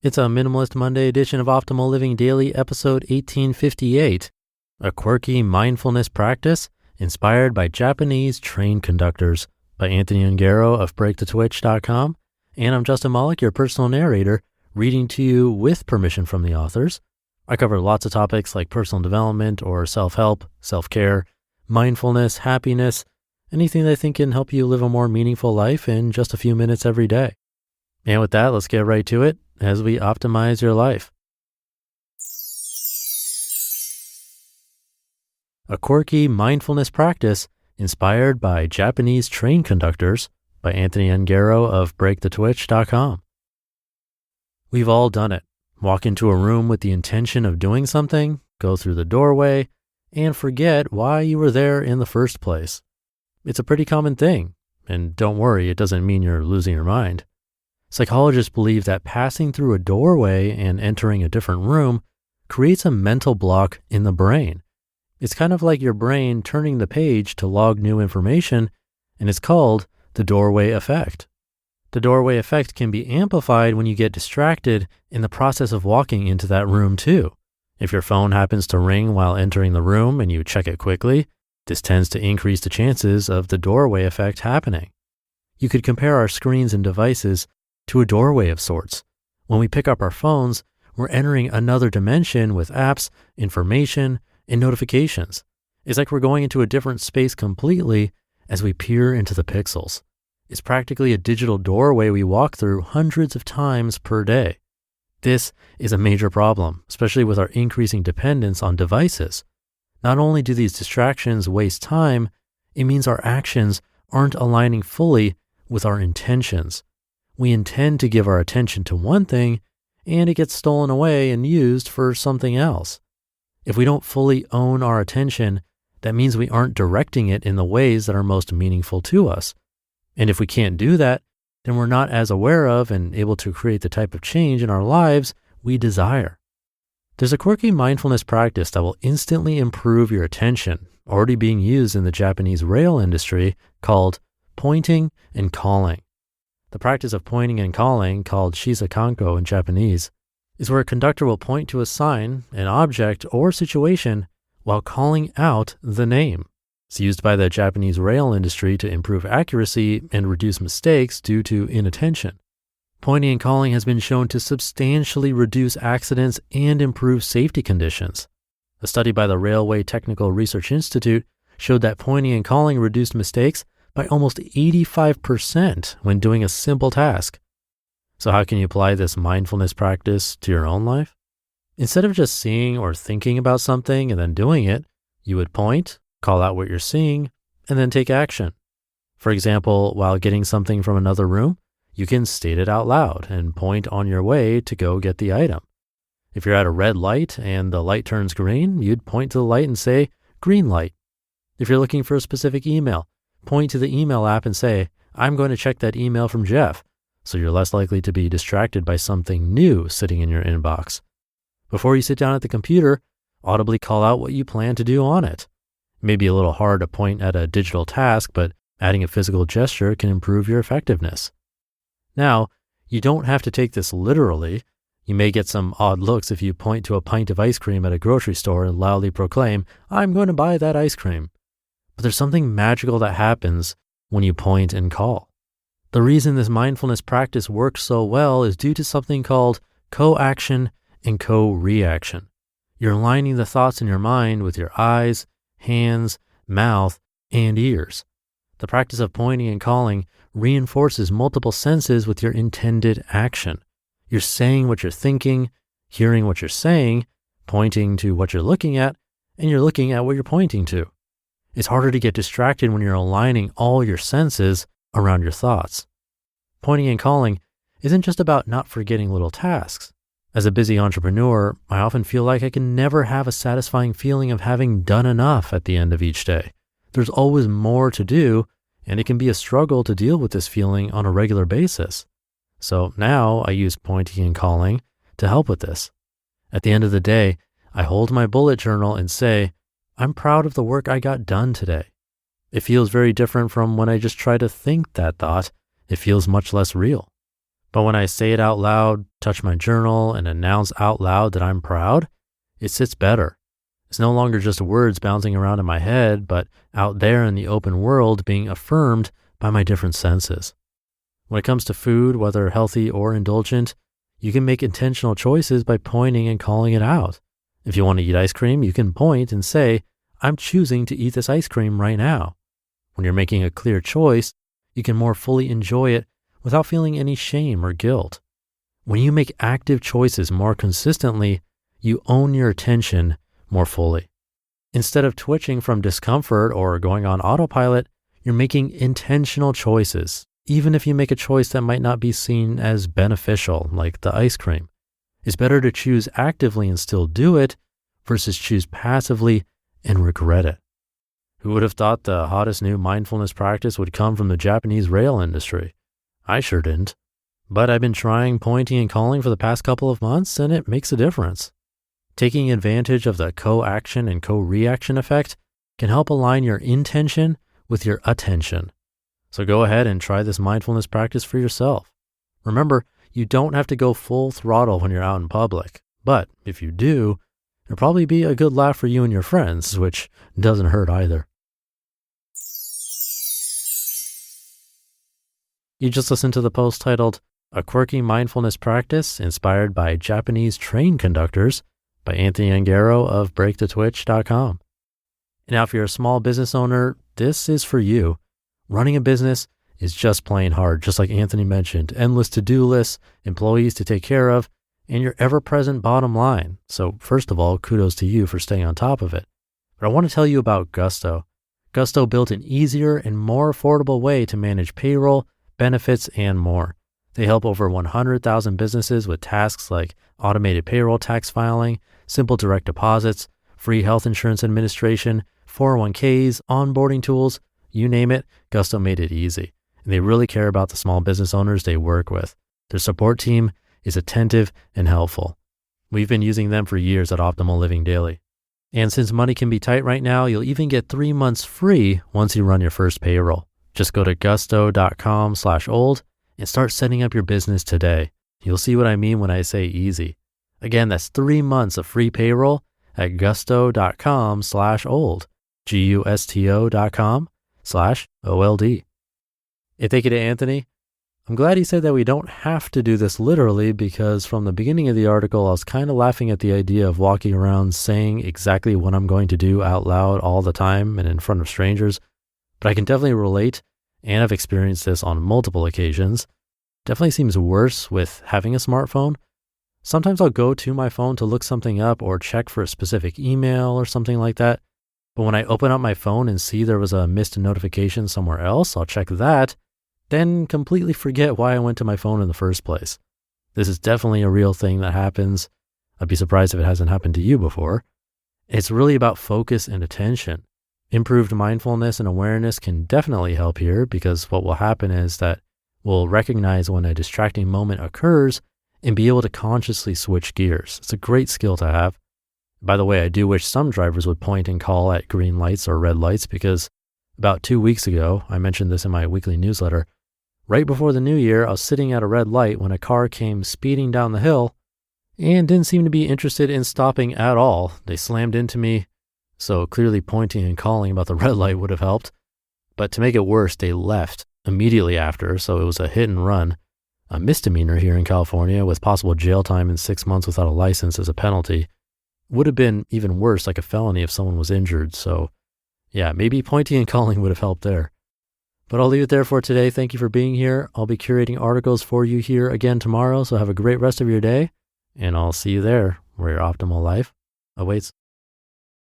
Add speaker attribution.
Speaker 1: It's a Minimalist Monday edition of Optimal Living Daily, episode 1858, a quirky mindfulness practice inspired by Japanese train conductors, by Anthony Ongaro of breakthetwitch.com. And I'm Justin Malik, your personal narrator, reading to you with permission from the authors. I cover lots of topics like personal development or self-help, self-care, mindfulness, happiness, anything that I think can help you live a more meaningful life in just a few minutes every day. And with that, let's get right to it as we optimize your life. A quirky mindfulness practice inspired by Japanese train conductors, by Anthony Ongaro of breakthetwitch.com. We've all done it. Walk into a room with the intention of doing something, go through the doorway, and forget why you were there in the first place. It's a pretty common thing, and don't worry, it doesn't mean you're losing your mind. Psychologists believe that passing through a doorway and entering a different room creates a mental block in the brain. It's kind of like your brain turning the page to log new information, and it's called the doorway effect. The doorway effect can be amplified when you get distracted in the process of walking into that room too. If your phone happens to ring while entering the room and you check it quickly, this tends to increase the chances of the doorway effect happening. You could compare our screens and devices to a doorway of sorts. When we pick up our phones, we're entering another dimension with apps, information, and notifications. It's like we're going into a different space completely as we peer into the pixels. It's practically a digital doorway we walk through hundreds of times per day. This is a major problem, especially with our increasing dependence on devices. Not only do these distractions waste time, it means our actions aren't aligning fully with our intentions. We intend to give our attention to one thing, and it gets stolen away and used for something else. If we don't fully own our attention, that means we aren't directing it in the ways that are most meaningful to us. And if we can't do that, then we're not as aware of and able to create the type of change in our lives we desire. There's a quirky mindfulness practice that will instantly improve your attention, already being used in the Japanese rail industry, called pointing and calling. The practice of pointing and calling, called shisakanko in Japanese, is where a conductor will point to a sign, an object, or situation while calling out the name. It's used by the Japanese rail industry to improve accuracy and reduce mistakes due to inattention. Pointing and calling has been shown to substantially reduce accidents and improve safety conditions. A study by the Railway Technical Research Institute showed that pointing and calling reduced mistakes by almost 85% when doing a simple task. So how can you apply this mindfulness practice to your own life? Instead of just seeing or thinking about something and then doing it, you would point, call out what you're seeing, and then take action. For example, while getting something from another room, you can state it out loud and point on your way to go get the item. If you're at a red light and the light turns green, you'd point to the light and say, "Green light." If you're looking for a specific email, point to the email app and say, "I'm going to check that email from Jeff," so you're less likely to be distracted by something new sitting in your inbox. Before you sit down at the computer, audibly call out what you plan to do on it. It may be a little hard to point at a digital task, but adding a physical gesture can improve your effectiveness. Now, you don't have to take this literally. You may get some odd looks if you point to a pint of ice cream at a grocery store and loudly proclaim, "I'm going to buy that ice cream." But there's something magical that happens when you point and call. The reason this mindfulness practice works so well is due to something called co-action and co-reaction. You're aligning the thoughts in your mind with your eyes, hands, mouth, and ears. The practice of pointing and calling reinforces multiple senses with your intended action. You're saying what you're thinking, hearing what you're saying, pointing to what you're looking at, and you're looking at what you're pointing to. It's harder to get distracted when you're aligning all your senses around your thoughts. Pointing and calling isn't just about not forgetting little tasks. As a busy entrepreneur, I often feel like I can never have a satisfying feeling of having done enough at the end of each day. There's always more to do, and it can be a struggle to deal with this feeling on a regular basis. So now I use pointing and calling to help with this. At the end of the day, I hold my bullet journal and say, "I'm proud of the work I got done today." It feels very different from when I just try to think that thought. It feels much less real. But when I say it out loud, touch my journal and announce out loud that I'm proud, it sits better. It's no longer just words bouncing around in my head, but out there in the open world being affirmed by my different senses. When it comes to food, whether healthy or indulgent, you can make intentional choices by pointing and calling it out. If you want to eat ice cream, you can point and say, I'm choosing to eat this ice cream right now. When you're making a clear choice, you can more fully enjoy it without feeling any shame or guilt. When you make active choices more consistently, you own your attention more fully. Instead of twitching from discomfort or going on autopilot, you're making intentional choices, even if you make a choice that might not be seen as beneficial, like the ice cream. It's better to choose actively and still do it versus choose passively and regret it. Who would have thought the hottest new mindfulness practice would come from the Japanese rail industry? I sure didn't. But I've been trying pointing and calling for the past couple of months, and it makes a difference. Taking advantage of the co-action and co-reaction effect can help align your intention with your attention. So go ahead and try this mindfulness practice for yourself. Remember, you don't have to go full throttle when you're out in public, but if you do, it'll probably be a good laugh for you and your friends, which doesn't hurt either. You just listened to the post titled, A Quirky Mindfulness Practice Inspired by Japanese Train Conductors by Anthony Ongaro of BreakTheTwitch.com. Now, if you're a small business owner, this is for you. Running a business is just plain hard, just like Anthony mentioned. Endless to-do lists, employees to take care of, and your ever-present bottom line. So first of all, kudos to you for staying on top of it. But I want to tell you about Gusto. Gusto built an easier and more affordable way to manage payroll, benefits, and more. They help over 100,000 businesses with tasks like automated payroll tax filing, simple direct deposits, free health insurance administration, 401ks, onboarding tools, you name it, Gusto made it easy. And they really care about the small business owners they work with. Their support team is attentive and helpful. We've been using them for years at Optimal Living Daily. And since money can be tight right now, you'll even get 3 months free once you run your first payroll. Just go to gusto.com/old and start setting up your business today. You'll see what I mean when I say easy. Again, that's 3 months of free payroll at gusto.com/old, gusto.com/OLD. Hey, thank you to Anthony. I'm glad he said that we don't have to do this literally, because from the beginning of the article, I was kind of laughing at the idea of walking around saying exactly what I'm going to do out loud all the time and in front of strangers. But I can definitely relate, and I've experienced this on multiple occasions. Definitely seems worse with having a smartphone. Sometimes I'll go to my phone to look something up or check for a specific email or something like that. But when I open up my phone and see there was a missed notification somewhere else, I'll check that, then completely forget why I went to my phone in the first place. This is definitely a real thing that happens. I'd be surprised if it hasn't happened to you before. It's really about focus and attention. Improved mindfulness and awareness can definitely help here, because what will happen is that we'll recognize when a distracting moment occurs and be able to consciously switch gears. It's a great skill to have. By the way, I do wish some drivers would point and call at green lights or red lights, because about 2 weeks ago, I mentioned this in my weekly newsletter, right before the new year, I was sitting at a red light when a car came speeding down the hill and didn't seem to be interested in stopping at all. They slammed into me, so clearly pointing and calling about the red light would have helped. But to make it worse, they left immediately after, so it was a hit and run, a misdemeanor here in California with possible jail time and 6 months without a license as a penalty. Would have been even worse, like a felony if someone was injured. So yeah, maybe pointing and calling would have helped there. But I'll leave it there for today. Thank you for being here. I'll be curating articles for you here again tomorrow, so have a great rest of your day, and I'll see you there where your optimal life awaits.